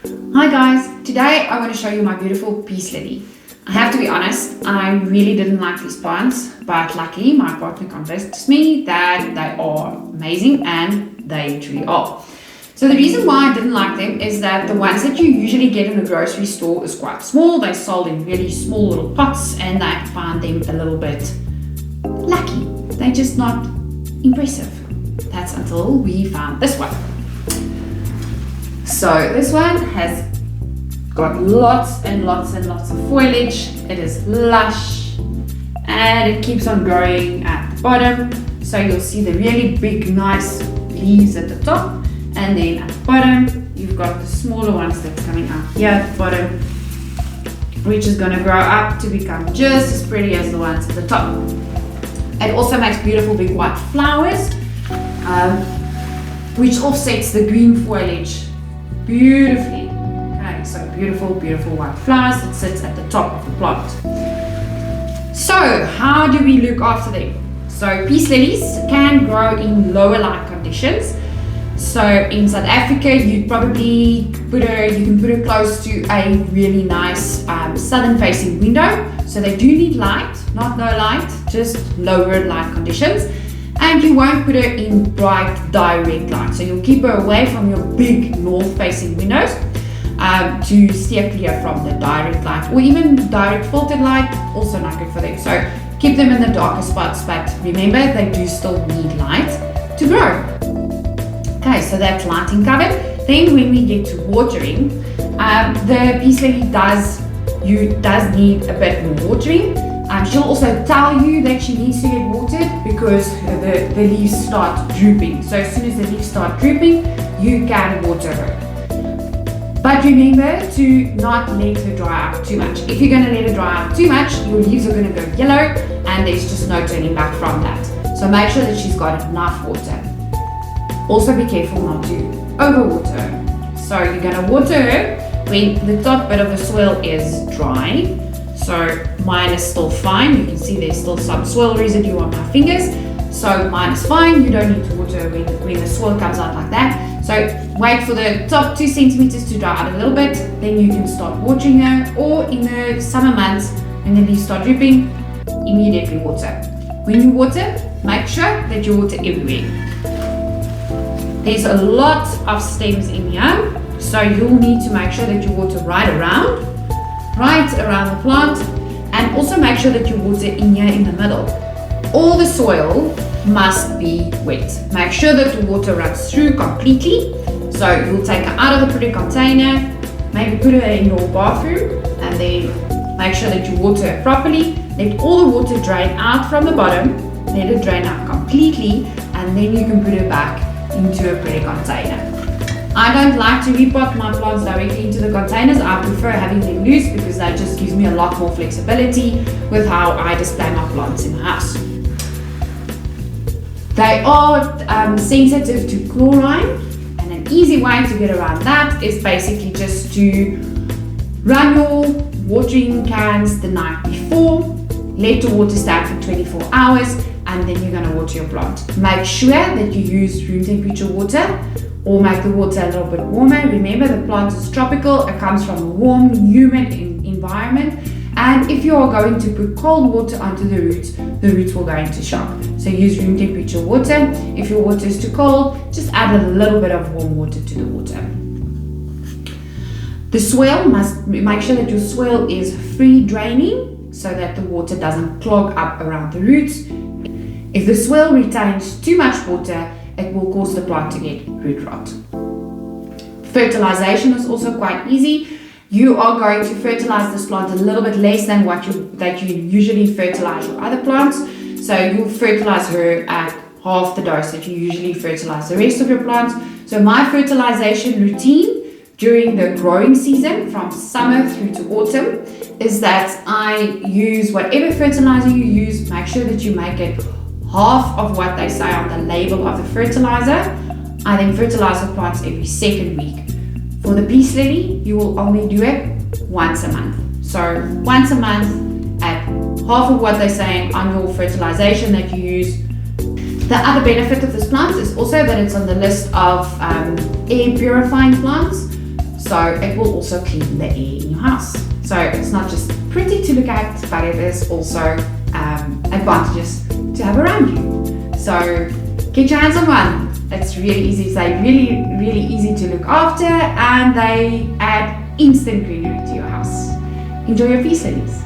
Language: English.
Hi guys, today I want to show you my beautiful peace lily. I have to be honest, I really didn't like these plants, but luckily my partner convinced me that they are amazing, and they truly are. So the reason why I didn't like them is that the ones that you usually get in a grocery store is quite small. They're sold in really small little pots, and I find them a little bit lucky. They're just not impressive. That's until we found this one. So this one has got lots and lots and lots of foliage. It is lush and it keeps on growing at the bottom. So you'll see the really big nice leaves at the top, and then at the bottom you've got the smaller ones that's coming out here at the bottom, which is going to grow up to become just as pretty as the ones at the top. It also makes beautiful big white flowers, which offsets the green foliage beautifully. Okay, so beautiful white flowers that sits at the top of the plant. So how do we look after them? So peace lilies can grow in lower light conditions. So in South Africa, you can put her close to a really nice southern facing window. So they do need light, not no light, just lower light conditions. And you won't put her in bright direct light. So you'll keep her away from your big north facing windows to steer clear from the direct light, or even direct filtered light, also not good for them. So keep them in the darker spots, but remember they do still need light to grow. Okay, so that's lighting covered. Then when we get to watering, the peace lily does need a bit more watering. She'll also tell you that she needs to get watered because the leaves start drooping. So as soon as the leaves start drooping, you can water her. But remember to not let her dry out too much. If you're going to let her dry out too much, your leaves are going to go yellow and there's just no turning back from that. So make sure that she's got enough water. Also be careful not to overwater her. So you're going to water her when the top bit of the soil is dry. So mine is still fine. You can see there's still some soil residue on my fingers. So mine is fine. You don't need to water when the soil comes out like that. So wait for the top 2 centimeters to dry out a little bit. Then you can start watering her. Or in the summer months, when the leaves start dripping, immediately water. When you water, make sure that you water everywhere. There's a lot of stems in here. So you'll need to make sure that you water right around the plant, and also make sure that you water in here in the middle. All the soil must be wet. Make sure that the water runs through completely. So you'll take her out of the pretty container, maybe put her in your bathroom, and then make sure that you water her properly. Let all the water drain out from the bottom, let it drain out completely, and then you can put her back into a pretty container. I don't like to repot my plants directly into the containers. I prefer having them loose because that just gives me a lot more flexibility with how I display my plants in the house. They are sensitive to chlorine, and an easy way to get around that is basically just to run your watering cans the night before, let the water stand for 24 hours, and then you're going to water your plant. Make sure that you use room temperature water, or make the water a little bit warmer. Remember, the plant is tropical. It comes from a warm, humid environment. And if you are going to put cold water onto the roots will go into shock. So use room temperature water. If your water is too cold, just add a little bit of warm water to the water. The soil make sure that your soil is free draining so that the water doesn't clog up around the roots. If the soil retains too much water, it will cause the plant to get root rot. Fertilization is also quite easy. You are going to fertilize this plant a little bit less than that you usually fertilize your other plants. So you'll fertilize her at half the dose that you usually fertilize the rest of your plants. So my fertilization routine during the growing season from summer through to autumn is that I use whatever fertilizer you use. Make sure that you make it half of what they say on the label of the fertilizer. I then fertilize the plants every second week. For the peace lily, you will only do it once a month. So once a month at half of what they're saying on your fertilization that you use. The other benefit of this plant is also that it's on the list of air purifying plants. So it will also clean the air in your house. So it's not just pretty to look at, but it is also advantageous to have around you. So get your hands on one. It's really easy. They're really easy to look after, and they add instant greenery to your house. Enjoy your peace, ladies.